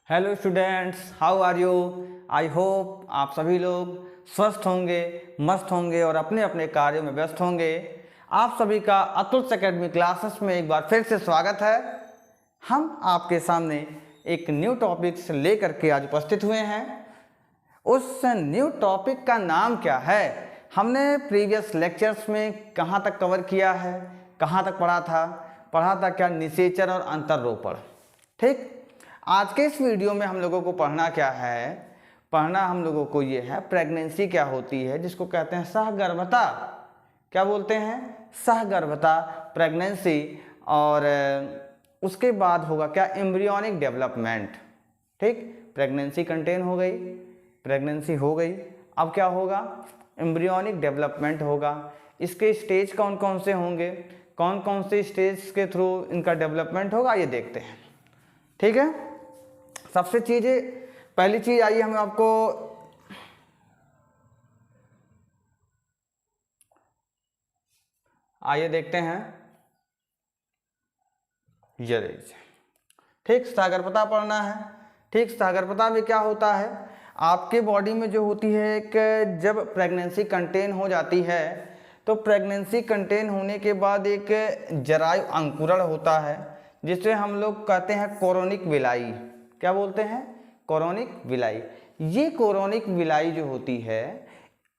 Hello students, how are you. I hope आप सभी लोग स्वस्थ होंगे, मस्त होंगे और अपने अपने कार्यों में व्यस्त होंगे। आप सभी का अतुल्य एकेडमी क्लासेस में एक बार फिर से स्वागत है। हम आपके सामने एक न्यू टॉपिक से लेकर के आज उपस्थित हुए हैं। उस न्यू टॉपिक का नाम क्या है, हमने प्रीवियस लेक्चर्स में कहाँ तक कवर किया है, कहाँ तक पढ़ा था क्या, निषेचन और अंतररोपण। ठीक, आज के इस वीडियो में हम लोगों को पढ़ना क्या है, पढ़ना हम लोगों को ये है प्रेगनेंसी क्या होती है, जिसको कहते हैं सहगर्भता। क्या बोलते हैं? सहगर्भता, प्रेगनेंसी। और उसके बाद होगा क्या, एम्ब्रियोनिक डेवलपमेंट। ठीक, प्रेगनेंसी कंटेन हो गई, प्रेगनेंसी हो गई, अब क्या होगा, एम्ब्रियोनिक डेवलपमेंट होगा। इसके स्टेज कौन कौन से होंगे, कौन कौन से स्टेज के थ्रू इनका डेवलपमेंट होगा, ये देखते हैं। ठीक है, सबसे पहली चीज आइए हम आपको आइए देखते हैं ये रही। ठीक, सहगर्भता पढ़ना है। ठीक, सहगर्भता में क्या होता है, आपके बॉडी में जो होती है एक, जब प्रेगनेंसी कंटेन हो जाती है तो प्रेगनेंसी कंटेन होने के बाद एक जरायु अंकुरण होता है, जिसे हम लोग कहते हैं कोरोनिक विलाई। क्या बोलते हैं? Chorionic villi. ये कोरोनिक विलाई जो होती है,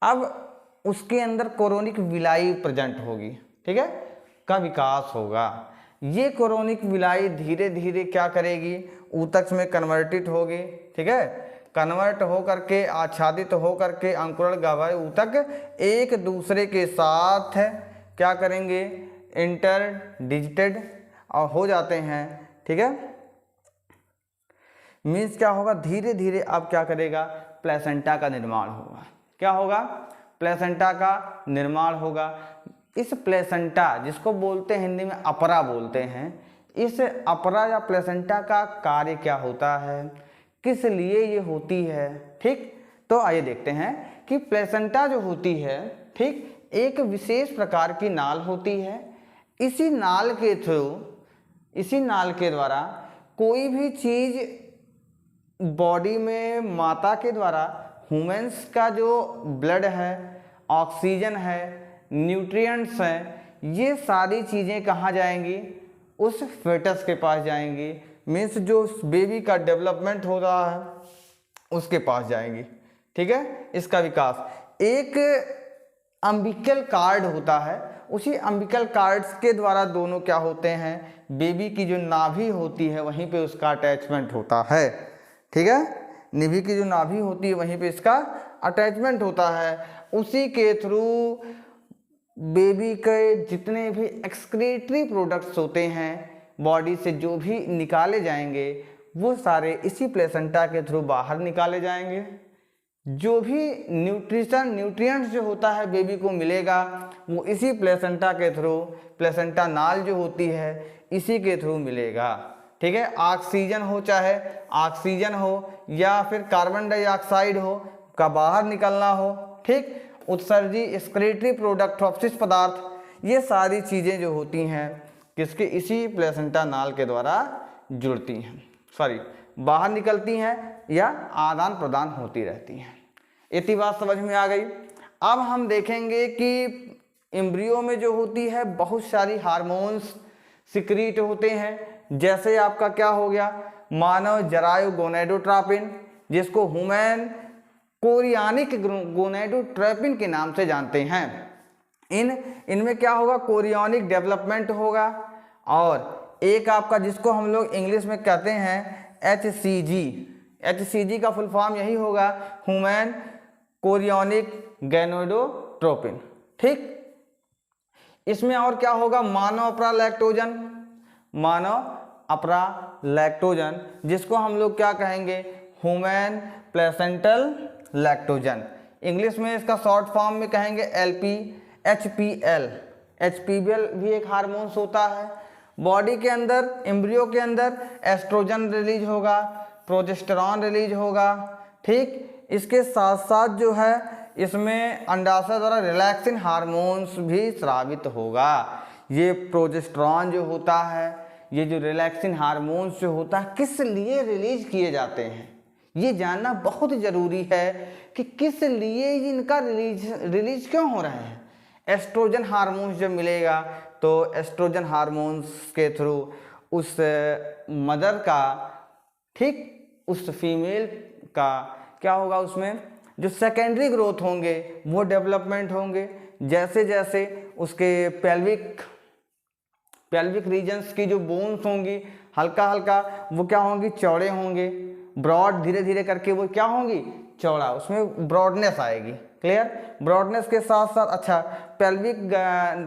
अब उसके अंदर कोरोनिक विलाई प्रेजेंट होगी। ठीक है, का विकास होगा। ये कोरोनिक विलाई धीरे धीरे क्या करेगी, ऊतक में कन्वर्टिट होगी। ठीक है, कन्वर्ट हो करके, आच्छादित हो करके अंकुरण गह्वर ऊतक एक दूसरे के साथ क्या करेंगे, इंटर डिजिटेड और हो जाते हैं। ठीक है, मीन्स क्या होगा, धीरे धीरे अब क्या करेगा, प्लेसेंटा का निर्माण होगा। क्या होगा? प्लेसेंटा का निर्माण होगा। इस प्लेसेंटा, जिसको बोलते हैं हिंदी में अपरा बोलते हैं, इस अपरा या प्लेसेंटा का कार्य क्या होता है, किस लिए ये होती है। ठीक, तो आइए देखते हैं कि प्लेसेंटा जो होती है, ठीक, एक विशेष प्रकार की नाल होती है। इसी नाल के थ्रू, इसी नाल के द्वारा कोई भी चीज बॉडी में माता के द्वारा, ह्यूमन्स का जो ब्लड है, ऑक्सीजन है, न्यूट्रिएंट्स हैं, ये सारी चीज़ें कहाँ जाएंगी, उस फेटस के पास जाएंगी। मीन्स जो बेबी का डेवलपमेंट हो रहा है उसके पास जाएंगी। ठीक है, इसका विकास एक अम्बिकल कार्ड होता है, उसी अम्बिकल कार्ड्स के द्वारा दोनों क्या होते हैं, बेबी की जो नाभि होती है वहीं पे उसका अटैचमेंट होता है। ठीक है, नाभि की जो नाभि होती है वहीं पे इसका अटैचमेंट होता है। उसी के थ्रू बेबी के जितने भी एक्सक्रीटरी प्रोडक्ट्स होते हैं बॉडी से, जो भी निकाले जाएंगे वो सारे इसी प्लेसेंटा के थ्रू बाहर निकाले जाएंगे। जो भी न्यूट्रिएंट्स जो होता है बेबी को मिलेगा वो इसी प्लेसेंटा के थ्रू, प्लेसेंटा नाल जो होती है इसी के थ्रू मिलेगा। ठीक है, ऑक्सीजन हो, चाहे ऑक्सीजन हो या फिर कार्बन डाइऑक्साइड हो का बाहर निकलना हो। ठीक, उत्सर्जी एक्सक्रीटरी प्रोडक्ट, अपशिष्ट पदार्थ, ये सारी चीज़ें जो होती हैं किसके, इसी प्लेसेंटा नाल के द्वारा जुड़ती हैं, बाहर निकलती हैं या आदान प्रदान होती रहती हैं। इतनी बात समझ में आ गई। अब हम देखेंगे कि एम्ब्रियो में जो होती है बहुत सारी हार्मोन्स सिक्रीट होते हैं। जैसे आपका क्या हो गया, मानव जरायु गोनेडोट्रोपिन, जिसको ह्यूमन कोरियानिक गोनेडोट्रोपिन के नाम से जानते हैं। इनमें क्या होगा, कोरियानिक डेवलपमेंट होगा। और एक आपका जिसको हम लोग इंग्लिश में कहते हैं HCG, HCG का फुल फॉर्म यही होगा, ह्यूमन कोरियानिक गोनेडोट्रोपिन। ठीक, इसमें और क्या होगा, मानव अपरा लैक्टोजन, मानव अपरा लैक्टोजन, जिसको हम लोग क्या कहेंगे, ह्यूमन प्लेसेंटल लैक्टोजन। इंग्लिश में इसका शॉर्ट फॉर्म में कहेंगे HPL। HPL भी एक हार्मोन्स होता है। बॉडी के अंदर, एम्ब्रियो के अंदर एस्ट्रोजन रिलीज होगा, प्रोजेस्टेरॉन रिलीज होगा। ठीक, इसके साथ साथ जो है इसमें अंडाशय द्वारा रिलैक्सिन हार्मोन्स भी स्रावित होगा। ये प्रोजेस्टेरॉन जो होता है ये जो रिलैक्सिन हार्मोन्स जो होता है किस लिए रिलीज किए जाते हैं, ये जानना बहुत ज़रूरी है कि किस लिए इनका रिलीज क्यों हो रहा है। एस्ट्रोजन हार्मोन्स जब मिलेगा तो एस्ट्रोजन हार्मोन्स के थ्रू उस मदर का, ठीक, उस फीमेल का क्या होगा, उसमें जो सेकेंडरी ग्रोथ होंगे वो डेवलपमेंट होंगे। जैसे जैसे उसके पेल्विक रीजन्स की जो बोन्स होंगी हल्का हल्का वो क्या होंगी, चौड़े होंगे, ब्रॉड, धीरे धीरे करके वो क्या होंगी, चौड़ा, उसमें ब्रॉडनेस आएगी। क्लियर? ब्रॉडनेस के साथ साथ अच्छा पेल्विक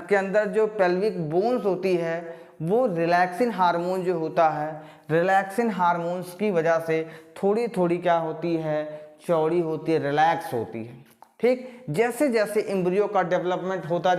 के अंदर जो पेल्विक बोन्स होती है वो रिलैक्सिन हार्मोन जो होता है, रिलैक्सिन हार्मोन्स की वजह से थोड़ी थोड़ी क्या होती है, चौड़ी होती है, रिलैक्स होती है। ठीक, जैसे जैसे एम्ब्रियो का डेवलपमेंट होता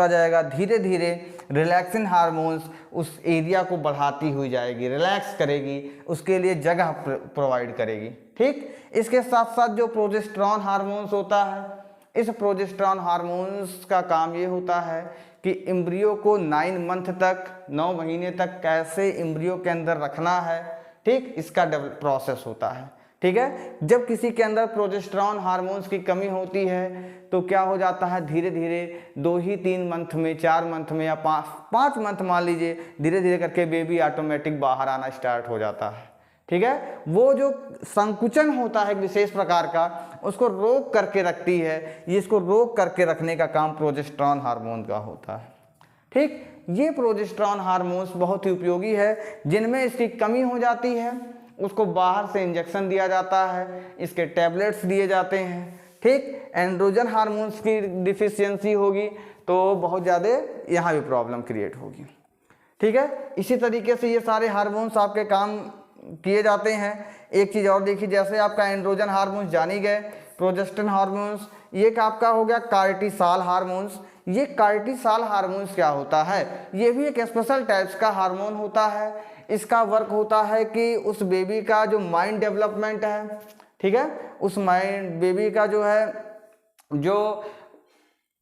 जाएगा धीरे धीरे रिलैक्सिन हार्मोन्स उस एरिया को बढ़ाती हुई जाएगी, रिलैक्स करेगी, उसके लिए जगह प्रोवाइड करेगी। ठीक, इसके साथ साथ जो प्रोजेस्टेरॉन हार्मोन्स होता है, इस प्रोजेस्टेरॉन हार्मोन्स का काम ये होता है कि एम्ब्रियो को 9 मंथ तक, 9 महीने तक कैसे एम्ब्रियो के अंदर रखना है, ठीक, इसका प्रोसेस होता है। ठीक है, जब किसी के अंदर प्रोजेस्टेरॉन हार्मोन्स की कमी होती है तो क्या हो जाता है, धीरे धीरे 2 ही 3 मंथ में, 4 मंथ में या 5 मंथ मान लीजिए, धीरे धीरे करके बेबी ऑटोमेटिक बाहर आना स्टार्ट हो जाता है। ठीक है, वो जो संकुचन होता है विशेष प्रकार का, उसको रोक करके रखती है, ये इसको रोक करके रखने का काम प्रोजेस्टेरॉन हार्मोन का होता है। ठीक, ये प्रोजेस्टेरॉन हार्मोन्स बहुत ही उपयोगी है। जिनमें इसकी कमी हो जाती है उसको बाहर से इंजेक्शन दिया जाता है, इसके टैबलेट्स दिए जाते हैं। ठीक, एंड्रोजन हार्मोन्स की डिफिशियंसी होगी तो बहुत ज़्यादा यहाँ भी प्रॉब्लम क्रिएट होगी। ठीक है, इसी तरीके से ये सारे हार्मोन्स आपके काम किए जाते हैं। एक चीज़ और देखिए, जैसे आपका एंड्रोजन हार्मोन्स जानी गए, प्रोजेस्टेरॉन हार्मोन्स, ये आपका हो गया कार्टिसाल हार्मोन्स। ये कार्टिसाल हार्मोन्स क्या होता है, ये भी एक स्पेशल टाइप्स का हार्मोन होता है। इसका वर्क होता है कि उस बेबी का जो माइंड डेवलपमेंट है, ठीक है, उस माइंड बेबी का जो है, जो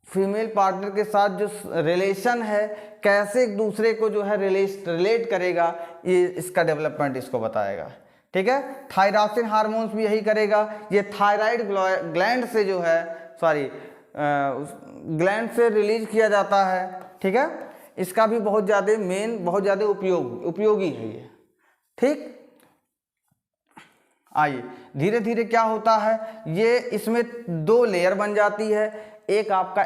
फीमेल पार्टनर के साथ जो रिलेशन है, कैसे एक दूसरे को जो है रिलेट करेगा, ये इसका डेवलपमेंट इसको बताएगा। ठीक है, थायरॉक्सिन हार्मोन्स भी यही करेगा। ये थायराइड ग्लैंड से जो है, ग्लैंड से रिलीज किया जाता है। ठीक है, इसका भी बहुत ज़्यादा उपयोगी है ये। ठीक, आइए धीरे धीरे क्या होता है, ये इसमें 2 लेयर बन जाती है। एक आपका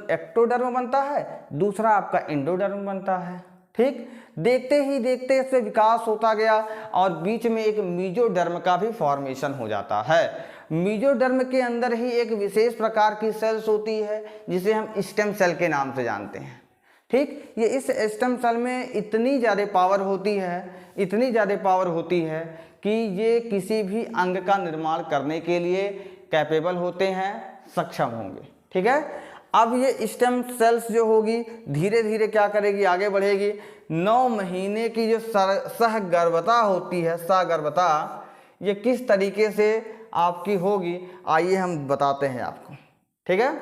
एक्टोडर्म बनता है, दूसरा आपका एंडोडर्म बनता है। ठीक, देखते ही देखते इससे विकास होता गया और बीच में एक मीजोडर्म का भी फॉर्मेशन हो जाता है। मीजोडर्म के अंदर ही एक विशेष प्रकार की सेल्स होती है जिसे हम स्टेम सेल के नाम से जानते हैं। ठीक, ये इस स्टेम सेल में इतनी ज़्यादा पावर होती है कि ये किसी भी अंग का निर्माण करने के लिए कैपेबल होते हैं, सक्षम होंगे। ठीक है, अब ये स्टेम सेल्स जो होगी धीरे धीरे क्या करेगी, आगे बढ़ेगी। 9 महीने की जो सहगर्भता होती है, सहगर्भता, ये किस तरीके से आपकी होगी, आइए हम बताते हैं आपको। ठीक है,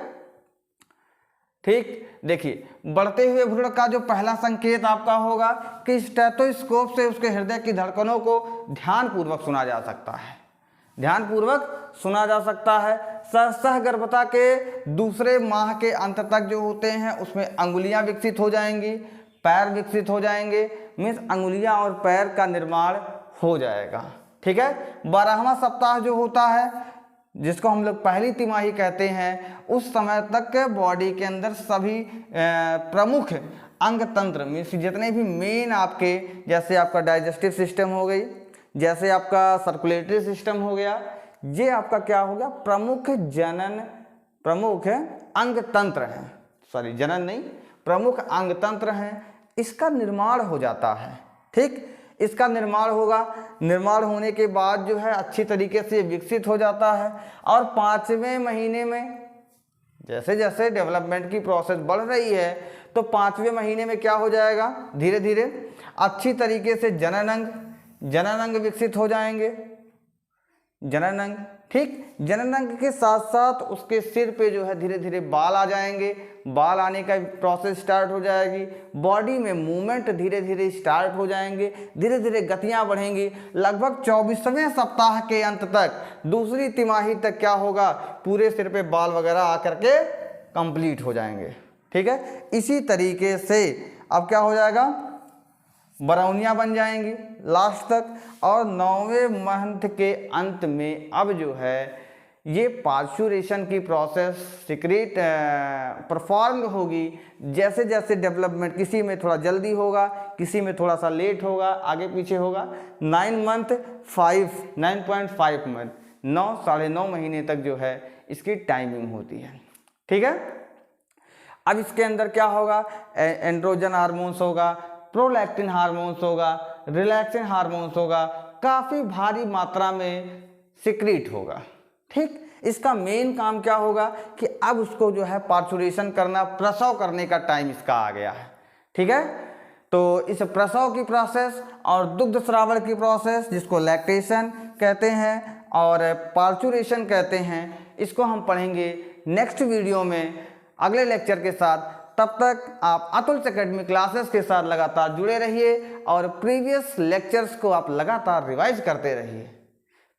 ठीक, देखिए, बढ़ते हुए भ्रूण का जो पहला संकेत आपका होगा कि स्टेथोस्कोप से उसके हृदय की धड़कनों को ध्यानपूर्वक सुना जा सकता है। सहगर्भता के दूसरे माह के अंत तक जो होते हैं उसमें अंगुलियां विकसित हो जाएंगी, पैर विकसित हो जाएंगे, मीन्स अंगुलियां और पैर का निर्माण हो जाएगा। ठीक है, 12वां सप्ताह जो होता है, जिसको हम लोग पहली तिमाही कहते हैं, उस समय तक बॉडी के अंदर सभी प्रमुख अंग तंत्र, मीन्स जितने भी मेन आपके, जैसे आपका डाइजेस्टिव सिस्टम हो गई, जैसे आपका सर्कुलेटरी सिस्टम हो गया, ये आपका क्या हो गया, प्रमुख अंग तंत्र हैं, जनन नहीं, प्रमुख अंग तंत्र हैं, इसका निर्माण हो जाता है। ठीक, इसका निर्माण होगा, निर्माण होने के बाद जो है अच्छी तरीके से विकसित हो जाता है और 5वें महीने में, जैसे जैसे डेवलपमेंट की प्रोसेस बढ़ रही है तो 5वें महीने में क्या हो जाएगा, धीरे धीरे अच्छी तरीके से जनन अंग विकसित हो जाएंगे। जनन अंग ठीक। जननांग के साथ साथ उसके सिर पे जो है धीरे धीरे बाल आ जाएंगे, बाल आने का प्रोसेस स्टार्ट हो जाएगी, बॉडी में मूवमेंट धीरे धीरे स्टार्ट हो जाएंगे, धीरे धीरे गतियां बढ़ेंगी। लगभग 24वें सप्ताह के अंत तक, दूसरी तिमाही तक क्या होगा, पूरे सिर पे बाल वगैरह आकर के कंप्लीट हो जाएंगे। ठीक है, इसी तरीके से अब क्या हो जाएगा, बरौनियाँ बन जाएंगी लास्ट तक। और 9वें मंथ के अंत में अब जो है ये पार्चुरेशन की प्रोसेस सीक्रेट परफॉर्म होगी। जैसे जैसे डेवलपमेंट, किसी में थोड़ा जल्दी होगा, किसी में थोड़ा सा लेट होगा, आगे पीछे होगा। 9.5 मंथ, 9 साढ़े 9 महीने तक जो है इसकी टाइमिंग होती है। ठीक है, अब इसके अंदर क्या होगा, एंड्रोजन हार्मोन्स होगा, प्रोलैक्टिन हार्मोन्स होगा, रिलैक्सिन हार्मोन्स होगा, काफ़ी भारी मात्रा में सिक्रीट होगा। ठीक, इसका मेन काम क्या होगा कि अब उसको जो है पार्चुरेशन करना, प्रसव करने का टाइम इसका आ गया है। ठीक है, तो इस प्रसव की प्रोसेस और दुग्ध स्रावण की प्रोसेस, जिसको लैक्टेशन कहते हैं और पार्चुरेशन कहते हैं, इसको हम पढ़ेंगे नेक्स्ट वीडियो में अगले लेक्चर के साथ। तब तक आप अतुल्य एकेडमी क्लासेस के साथ लगातार जुड़े रहिए और प्रीवियस लेक्चर्स को आप लगातार रिवाइज करते रहिए,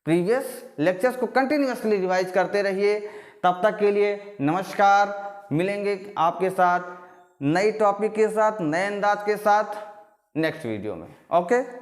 प्रीवियस लेक्चर्स को कंटिन्यूअसली रिवाइज करते रहिए। तब तक के लिए नमस्कार, मिलेंगे आपके साथ नई टॉपिक के साथ, नए अंदाज के साथ नेक्स्ट वीडियो में। ओके।